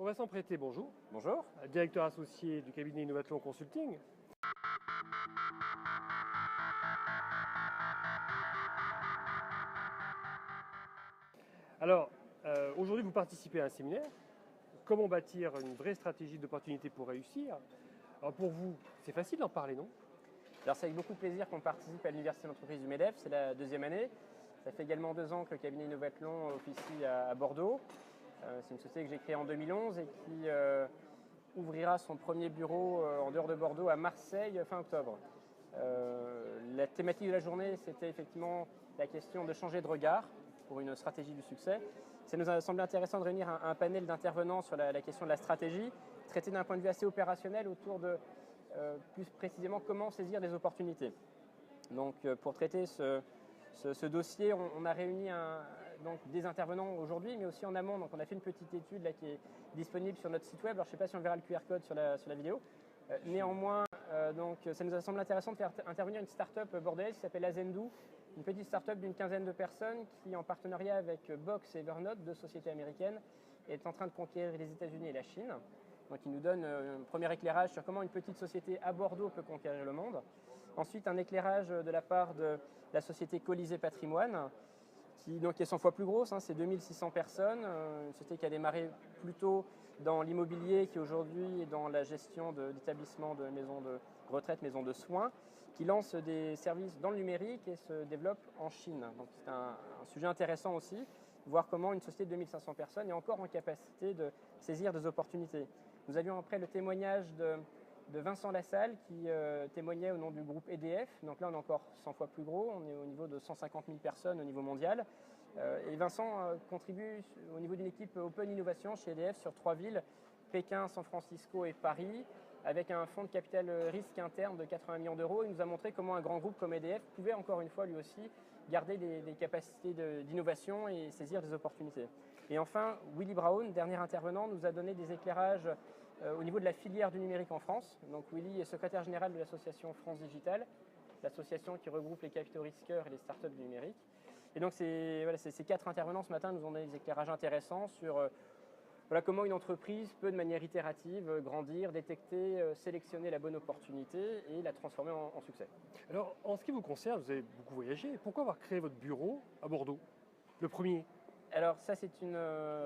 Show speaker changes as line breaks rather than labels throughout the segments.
Bon, Vincent Prété, bonjour.
Bonjour.
Directeur associé du cabinet Innovathlon Consulting. Alors, aujourd'hui, vous participez à un séminaire. Comment bâtir une vraie stratégie d'opportunité pour réussir? Alors pour vous, c'est facile d'en parler, non?
Alors c'est avec beaucoup de plaisir qu'on participe à l'Université d'entreprise du MEDEF, c'est la deuxième année. Ça fait également 2 ans que le cabinet Innovathlon officie à Bordeaux. C'est une société que j'ai créée en 2011 et qui ouvrira son premier bureau en dehors de Bordeaux à Marseille fin octobre. La thématique de la journée, c'était effectivement la question de changer de regard pour une stratégie du succès. Ça nous a semblé intéressant de réunir un panel d'intervenants sur la question de la stratégie, traité d'un point de vue assez opérationnel autour de plus précisément comment saisir des opportunités. Donc pour traiter ce dossier, on a réuni donc des intervenants aujourd'hui, mais aussi en amont. Donc on a fait une petite étude là, qui est disponible sur notre site web. Alors je ne sais pas si on verra le QR code sur la vidéo. Néanmoins, donc, ça nous a semblé intéressant de faire intervenir une start-up bordelaise qui s'appelle Azendoo, une petite start-up d'une quinzaine de personnes qui, en partenariat avec Box et Evernote, 2 sociétés américaines, est en train de conquérir les États-Unis et la Chine. Donc il nous donne un premier éclairage sur comment une petite société à Bordeaux peut conquérir le monde. Ensuite, un éclairage de la part de la société Colisée Patrimoine, qui donc est 100 fois plus grosse, c'est 2600 personnes, une société qui a démarré plutôt dans l'immobilier, qui aujourd'hui est dans la gestion d'établissements de maisons de retraite, maisons de soins, qui lance des services dans le numérique et se développe en Chine. Donc c'est un sujet intéressant aussi, voir comment une société de 2500 personnes est encore en capacité de saisir des opportunités. Nous avions après le témoignage de Vincent Lassalle qui témoignait au nom du groupe EDF. Donc là, on est encore 100 fois plus gros. On est au niveau de 150 000 personnes au niveau mondial. Et Vincent contribue au niveau d'une équipe Open Innovation chez EDF sur 3 villes, Pékin, San Francisco et Paris, avec un fonds de capital risque interne de 80 millions d'euros. Il nous a montré comment un grand groupe comme EDF pouvait encore une fois lui aussi garder des capacités d'innovation et saisir des opportunités. Et enfin, Willy Brown, dernier intervenant, nous a donné des éclairages au niveau de la filière du numérique en France. Donc Willy est secrétaire général de l'association France Digital, l'association qui regroupe les capitaux risqueurs et les startups du numérique. Et donc ces 4 intervenants ce matin nous ont donné des éclairages intéressants sur comment une entreprise peut de manière itérative grandir, détecter, sélectionner la bonne opportunité et la transformer en succès.
Alors, en ce qui vous concerne, vous avez beaucoup voyagé. Pourquoi avoir créé votre bureau à Bordeaux, le premier?
Alors ça, c'est une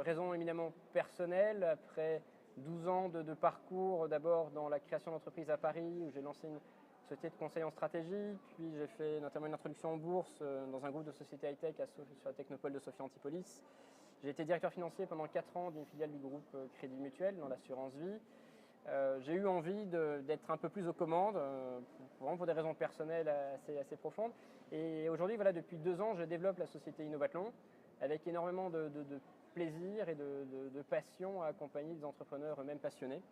raison éminemment personnelle. Après 12 ans de parcours, d'abord dans la création d'entreprise à Paris, où j'ai lancé une société de conseil en stratégie, puis j'ai fait notamment une introduction en bourse dans un groupe de sociétés high-tech sur la technopole de Sophia Antipolis. J'ai été directeur financier pendant 4 ans d'une filiale du groupe Crédit Mutuel dans l'assurance vie. J'ai eu envie d'être un peu plus aux commandes, pour des raisons personnelles assez profondes. Et aujourd'hui, depuis 2 ans, je développe la société Innovathlon avec énormément de plaisir et de passion à accompagner des entrepreneurs eux-mêmes passionnés.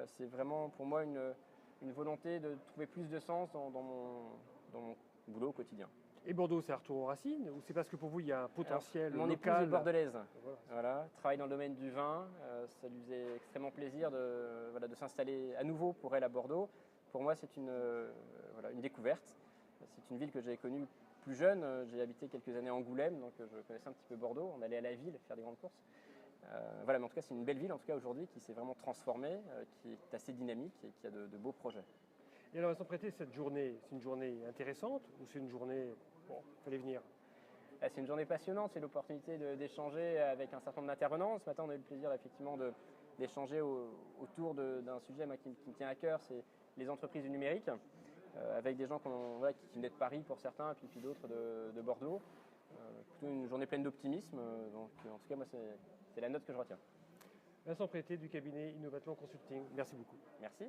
C'est vraiment pour moi une volonté de trouver plus de sens dans mon boulot au quotidien.
Et Bordeaux, c'est un retour aux racines ou c'est parce que pour vous, il y a un potentiel
Mon épouse
local?
est bordelaise.
Voilà.
Travaille dans le domaine du vin. Ça lui faisait extrêmement plaisir de s'installer à nouveau pour elle à Bordeaux. Pour moi, c'est une découverte. C'est une ville que j'ai connue plus jeune. J'ai habité quelques années à Angoulême, donc je connaissais un petit peu Bordeaux. On allait à la ville faire des grandes courses. Mais en tout cas, c'est une belle ville en tout cas aujourd'hui qui s'est vraiment transformée, qui est assez dynamique et qui a de beaux projets.
Et alors, Vincent Prété, cette journée, c'est une journée intéressante ou c'est une journée, bon, il fallait venir?
C'est une journée passionnante, c'est l'opportunité d'échanger avec un certain nombre d'intervenants. Ce matin, on a eu le plaisir effectivement d'échanger autour d'un sujet qui me tient à cœur, c'est les entreprises du numérique, avec des gens qui venaient de Paris pour certains, puis d'autres de Bordeaux. Plutôt une journée pleine d'optimisme, donc en tout cas, moi, c'est la note que je retiens.
Vincent Prété du cabinet Innovathlon Consulting, merci beaucoup.
Merci.